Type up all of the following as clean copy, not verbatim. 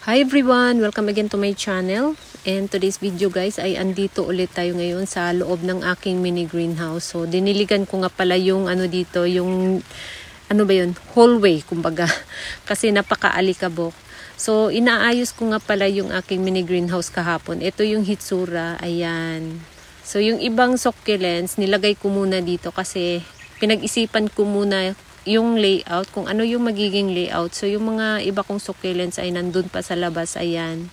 Hi everyone! Welcome again to my channel. And today's video guys ay andito ulit tayo ngayon sa loob ng aking mini greenhouse. So diniligan ko nga pala yung dito, yung hallway kumbaga. Kasi napaka-alikabok. So inaayos ko nga pala yung aking mini greenhouse kahapon. Ito yung hitsura, ayan. So yung ibang succulents nilagay ko muna dito kasi pinag-isipan ko muna yung layout, kung ano yung magiging layout. So, yung mga iba kong succulents ay nandun pa sa labas. Ayan.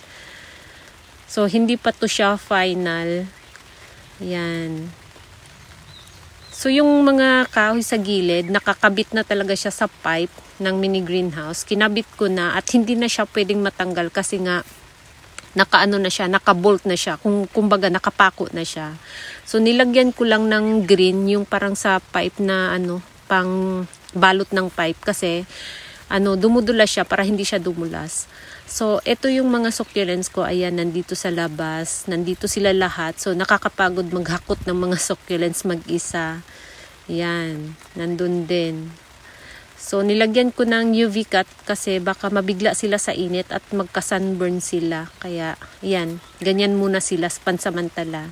So, hindi pa to siya final. Ayan. So, yung mga kahoy sa gilid, nakakabit na talaga siya sa pipe ng mini greenhouse. Kinabit ko na at hindi na siya pwedeng matanggal kasi nga nakaano na siya, nakabolt na siya. Kumbaga, nakapako na siya. So, nilagyan ko lang ng green, yung parang sa pipe na pang balot ng pipe kasi dumudula siya para hindi siya dumulas. So ito yung mga succulents ko, ayan, nandito sa labas, nandito sila lahat. So nakakapagod maghakot ng mga succulents mag-isa. Yan, nandun din. So nilagyan ko ng UV cut kasi baka mabigla sila sa init at magka-sunburn sila. Kaya yan, ganyan muna sila pansamantala.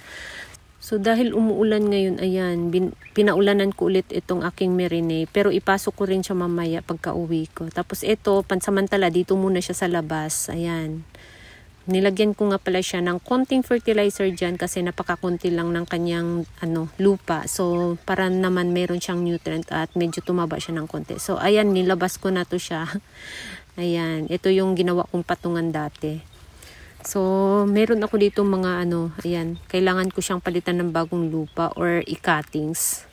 So dahil umuulan ngayon, ayan, pinaulanan ko ulit itong aking Merinay. Pero ipasok ko rin siya mamaya pagka uwi ko. Tapos ito, pansamantala, dito muna siya sa labas. Ayan. Nilagyan ko nga pala siya ng konting fertilizer dyan kasi napakakunti lang ng kanyang lupa. So para naman meron siyang nutrient at medyo tumaba siya ng konti. So ayan, nilabas ko na to siya. Ayan, ito yung ginawa kong patungan dati. So, meron ako dito mga ayan, kailangan ko siyang palitan ng bagong lupa or i-cuttings.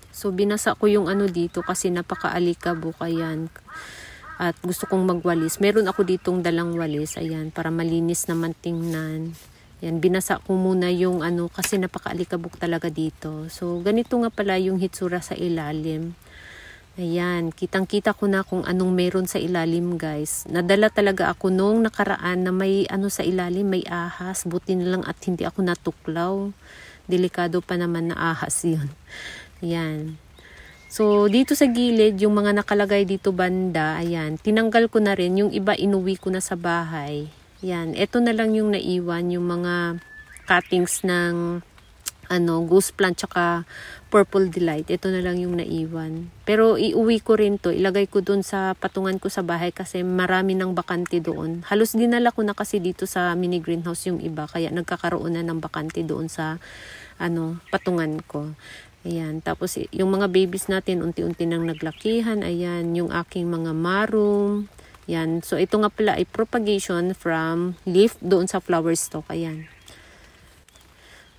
So, binasa ko yung dito kasi napaka-alikabok, ayan. At gusto kong magwalis. Meron ako ditong dalang walis, ayan, para malinis naman tingnan. Ayan, binasa ko muna yung kasi napaka-alikabok talaga dito. So, ganito nga pala yung hitsura sa ilalim. Ayan, kitang-kita ko na kung anong meron sa ilalim guys. Nadala talaga ako nung nakaraan na may sa ilalim, may ahas. Buti na lang at hindi ako natuklaw. Delikado pa naman na ahas yun. Ayan. So, dito sa gilid, yung mga nakalagay dito banda, ayan, tinanggal ko na rin. Yung iba inuwi ko na sa bahay. Ayan, ito na lang yung naiwan, yung mga cuttings ng ghost plant tsaka purple delight. Ito na lang yung naiwan. Pero iuwi ko rin to. Ilagay ko dun sa patungan ko sa bahay kasi marami ng bakante doon. Halos dinala ko na kasi dito sa mini greenhouse yung iba. Kaya nagkakaroon na ng bakante doon sa patungan ko. Ayan. Tapos yung mga babies natin unti-unti nang naglakihan. Ayan. Yung aking mga maroon. Ayan. So ito nga pala ay propagation from leaf doon sa flower stalk. Ayan.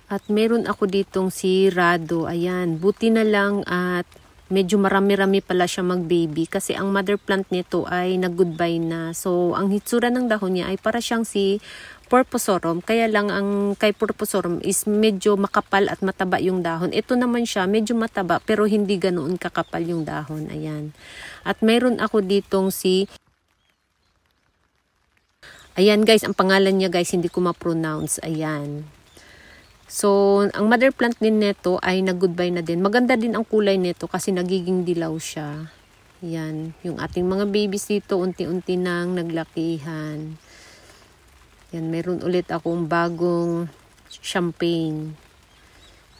At meron ako ditong si Rado. Ayan, buti na lang at medyo marami-rami pala siya mag-baby kasi ang mother plant nito ay nag-goodbye na. So, ang hitsura ng dahon niya ay para siyang si Purpusorum. Kaya lang ang kay Purpusorum is medyo makapal at mataba yung dahon. Ito naman siya, medyo mataba pero hindi ganoon kakapal yung dahon. Ayan. At meron ako ditong si... Ayan guys, ang pangalan niya guys, hindi ko ma-pronounce. Ayan. So, ang mother plant din nito ay nag-goodbye na din. Maganda din ang kulay nito kasi nagiging dilaw siya. Yan. Yung ating mga babies dito, unti-unti nang naglakihan. Yan. Meron ulit akong bagong champagne.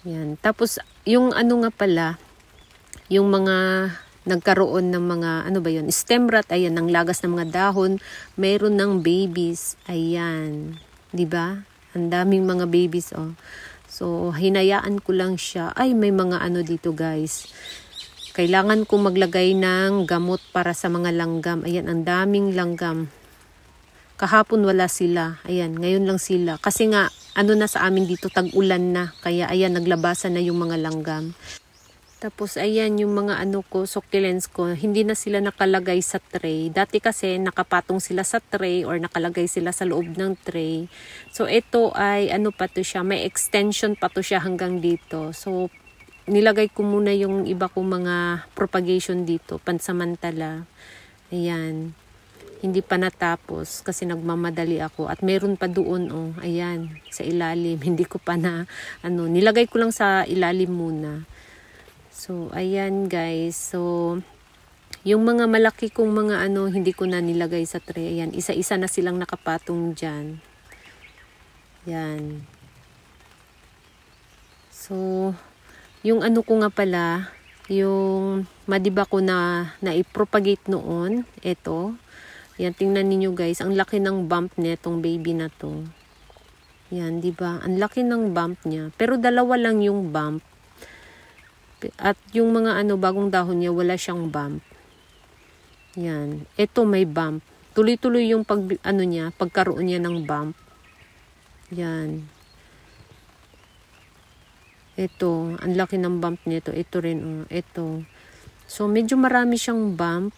Yan. Tapos, yung nga pala, yung mga nagkaroon ng mga, stem rot, ayan, ng lagas ng mga dahon. Meron ng babies. Ayan. Diba? Ang daming mga babies, oh. So, hinayaan ko lang siya. Ay, may mga dito, guys. Kailangan kong maglagay ng gamot para sa mga langgam. Ayan, ang daming langgam. Kahapon wala sila. Ayan, ngayon lang sila. Kasi nga, na sa amin dito, tag-ulan na. Kaya, ayan, naglabasan na yung mga langgam. Tapos, ayan, yung mga succulents ko, hindi na sila nakalagay sa tray. Dati kasi, nakapatong sila sa tray or nakalagay sila sa loob ng tray. So, ito ay, pa to siya, may extension pa to siya hanggang dito. So, nilagay ko muna yung iba kong mga propagation dito, pansamantala. Ayan. Hindi pa natapos kasi nagmamadali ako. At meron pa doon, oh, ayan, sa ilalim. Hindi ko pa na, nilagay ko lang sa ilalim muna. So, ayan guys. So, Yung mga malaki kong mga ano, hindi ko na nilagay sa tray. Ayan, isa-isa na silang nakapatong dyan. Yan. So, yung ano ko nga pala, yung madiba ko na i-propagate noon, ito. Yan, tingnan niyo guys, ang laki ng bump nitong baby na to. Yan, di ba? Ang laki ng bump niya. Pero dalawa lang yung bump. At yung mga ano, bagong dahon niya, wala siyang bump. Yan. Ito may bump. Tuloy-tuloy yung pagkaroon niya ng bump. Yan. Ito, ang laki ng bump nito. Ito rin, oh. Ito. So, medyo marami siyang bump.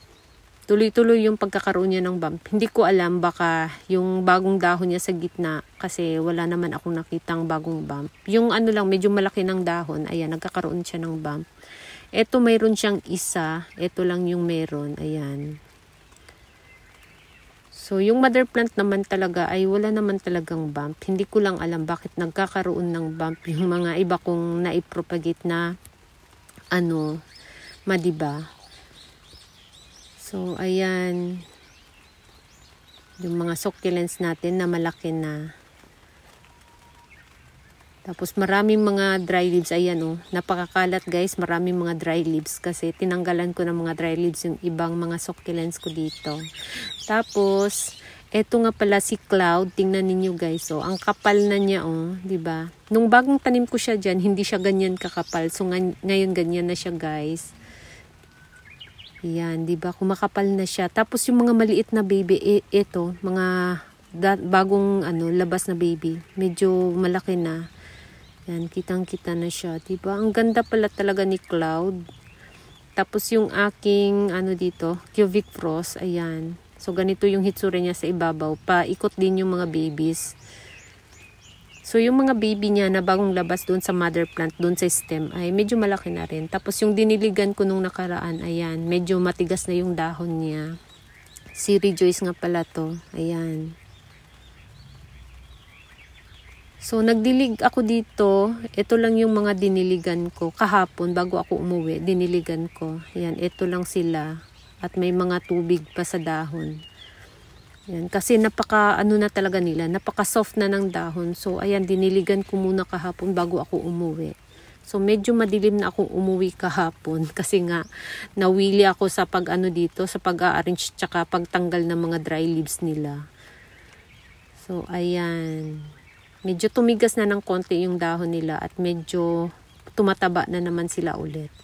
Tuloy-tuloy yung pagkakaroon niya ng bump. Hindi ko alam, baka yung bagong dahon niya sa gitna, kasi wala naman akong nakitang bagong bump. Yung ano lang, medyo malaki ng dahon, ayan, nagkakaroon siya ng bump. Ito, mayroon siyang isa. Ito lang yung meron, ayan. So, yung mother plant naman talaga ay wala naman talagang bump. Hindi ko lang alam bakit nagkakaroon ng bump yung mga iba kong naipropagate na ano, madiba. So, ayan. Yung mga succulents natin na malaki na. Tapos, maraming mga dry leaves. Ayan, oh. Napakakalat, guys. Maraming mga dry leaves. Kasi, tinanggalan ko ng mga dry leaves yung ibang mga succulents ko dito. Tapos, eto nga pala si Cloud. Tingnan ninyo, guys. Oh. Ang kapal na niya, oh. Diba? Nung bagong tanim ko siya dyan, hindi siya ganyan kakapal. So, ngayon ganyan na siya, guys. Yan, 'di ba? Kumakapal na siya. Tapos yung mga maliit na baby, ito, mga bagong labas na baby, medyo malaki na. Yan, kitang-kita na siya, 'di ba? Ang ganda pala talaga ni Cloud. Tapos yung aking dito, Cubic Frost, ayan. So ganito yung hitsura niya sa ibabaw. Paikot din yung mga babies. So, yung mga baby niya na bagong labas doon sa mother plant, doon sa stem, ay medyo malaki na rin. Tapos, yung diniligan ko nung nakaraan, ayan, medyo matigas na yung dahon niya. Si Rejoice nga pala to. Ayan. So, nagdilig ako dito. Ito lang yung mga diniligan ko. Kahapon, bago ako umuwi, diniligan ko. Ayan, ito lang sila. At may mga tubig pa sa dahon. Yan, kasi napaka na talaga nila, napaka soft na ng dahon. So ayan, diniligan ko muna kahapon bago ako umuwi. So medyo madilim na akong umuwi kahapon kasi nga nawili ako sa dito, sa pag-arrange tsaka pagtanggal ng mga dry leaves nila. So ayan, medyo tumigas na ng konti yung dahon nila at medyo tumataba na naman sila ulit.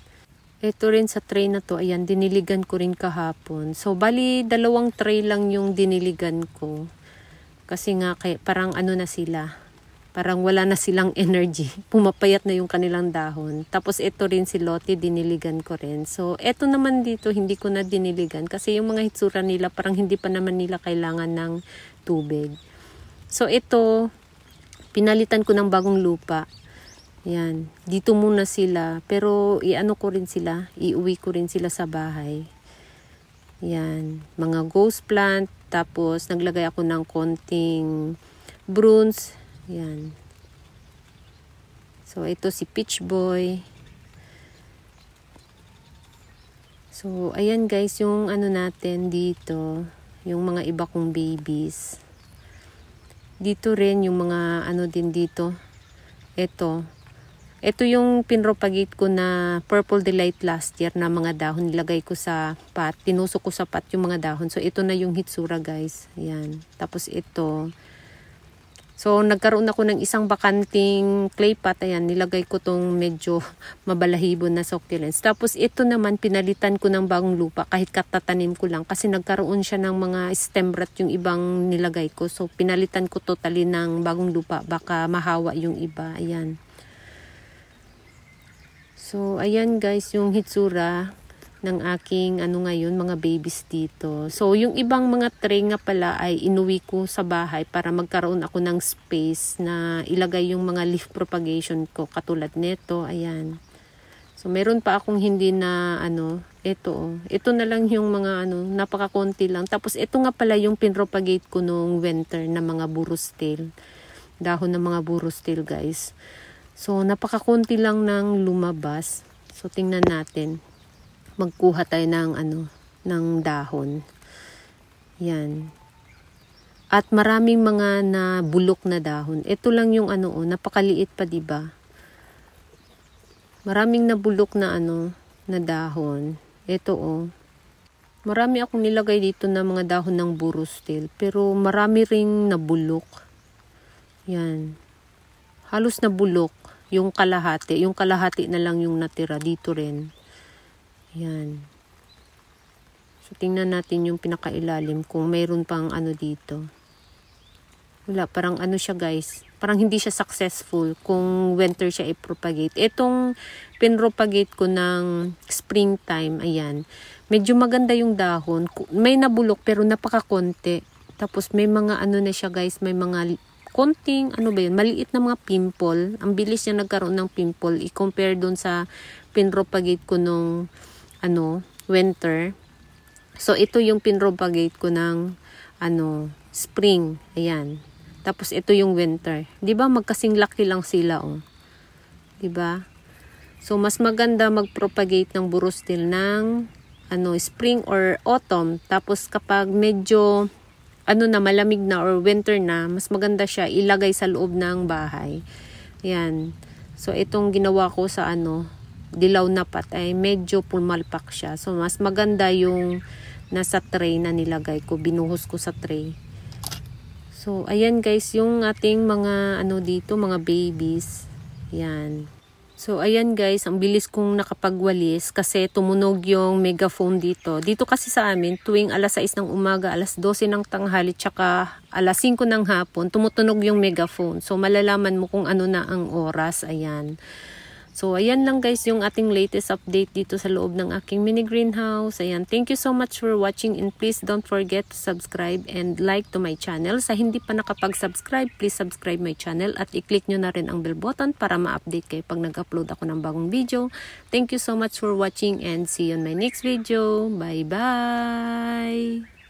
Ito rin sa tray na to, ayan, diniligan ko rin kahapon. So, bali, 2 tray lang yung diniligan ko. Kasi nga, parang na sila. Parang wala na silang energy. Pumapayat na yung kanilang dahon. Tapos, ito rin si Lottie, diniligan ko rin. So, ito naman dito, hindi ko na diniligan. Kasi yung mga hitsura nila, parang hindi pa naman nila kailangan ng tubig. So, ito, pinalitan ko ng bagong lupa. Yan, dito muna sila, pero ko rin sila, iuwi ko rin sila sa bahay. Yan, mga ghost plant, tapos naglagay ako ng konting bruns. Yan. So, ito si Peach Boy. So, ayan guys, yung natin dito, yung mga iba kong babies. Dito rin, yung mga din dito. Ito yung pinropagate ko na Purple Delight last year na mga dahon. Nilagay ko sa pot. Tinusok ko sa pot yung mga dahon. So, ito na yung hitsura, guys. Ayan. Tapos, ito. So, nagkaroon ako ng isang bakanting clay pot. Ayan, nilagay ko tong medyo mabalahibo na succulents. Tapos, ito naman, pinalitan ko ng bagong lupa kahit katatanim ko lang. Kasi nagkaroon siya ng mga stem rot yung ibang nilagay ko. So, pinalitan ko totally ng bagong lupa. Baka mahawa yung iba. Ayan. So, ayan guys, yung hitsura ng aking ngayon, mga babies dito. So, yung ibang mga tray nga pala ay inuwi ko sa bahay para magkaroon ako ng space na ilagay yung mga leaf propagation ko. Katulad nito, ayan. So, meron pa akong hindi na ito. Ito na lang yung mga napakakonti lang. Tapos, ito nga pala yung pinropagate ko nung winter na mga burros tail. Dahon ng mga burros tail, guys. So, napakakunti lang ng lumabas. So, tingnan natin. Magkuha tayo ng ng dahon. Yan. At maraming mga nabulok na dahon. Ito lang yung ano, napakaliit pa, 'di ba? Maraming nabulok na na dahon. Ito marami akong nilagay dito na mga dahon ng burustil, pero marami ring nabulok. Yan. Halos nabulok yung kalahati. Yung kalahati na lang yung natira dito rin. Yan. So, tingnan natin yung pinakailalim kung mayroon pang dito. Wala, parang siya guys. Parang hindi siya successful kung winter siya i-propagate. Itong pinropagate ko ng springtime, ayan. Medyo maganda yung dahon. May nabulok pero napakakonti. Tapos may mga na siya guys, may mga konting, maliit na mga pimple. Ang bilis niya nagkaroon ng pimple i-compare dun sa pinropagate ko nung winter. So ito yung pinropagate ko ng spring. Ayan. Tapos ito yung winter. 'Di ba magkasing laki lang sila 'Di ba? So mas maganda mag-propagate ng burustil ng spring or autumn. Tapos kapag medyo malamig na or winter na, mas maganda siya ilagay sa loob ng bahay. Yan. So itong ginawa ko sa dilaw na pat ay medyo pumalpak siya. So mas maganda yung nasa tray na nilagay ko, binuhos ko sa tray. So ayan guys, yung ating mga dito, mga babies. Yan. So, ayan guys, ang bilis kong nakapagwalis kasi tumunog yung megaphone dito. Dito kasi sa amin, tuwing alas 6 ng umaga, alas 12 ng tanghali, tsaka alas 5 ng hapon, tumutunog yung megaphone. So, malalaman mo kung ano na ang oras. Ayan. So, ayan lang guys yung ating latest update dito sa loob ng aking mini greenhouse. Ayan, thank you so much for watching and please don't forget to subscribe and like to my channel. Sa hindi pa nakapag-subscribe, please subscribe my channel at i-click nyo na rin ang bell button para ma-update kayo pag nag-upload ako ng bagong video. Thank you so much for watching and see you on my next video. Bye-bye!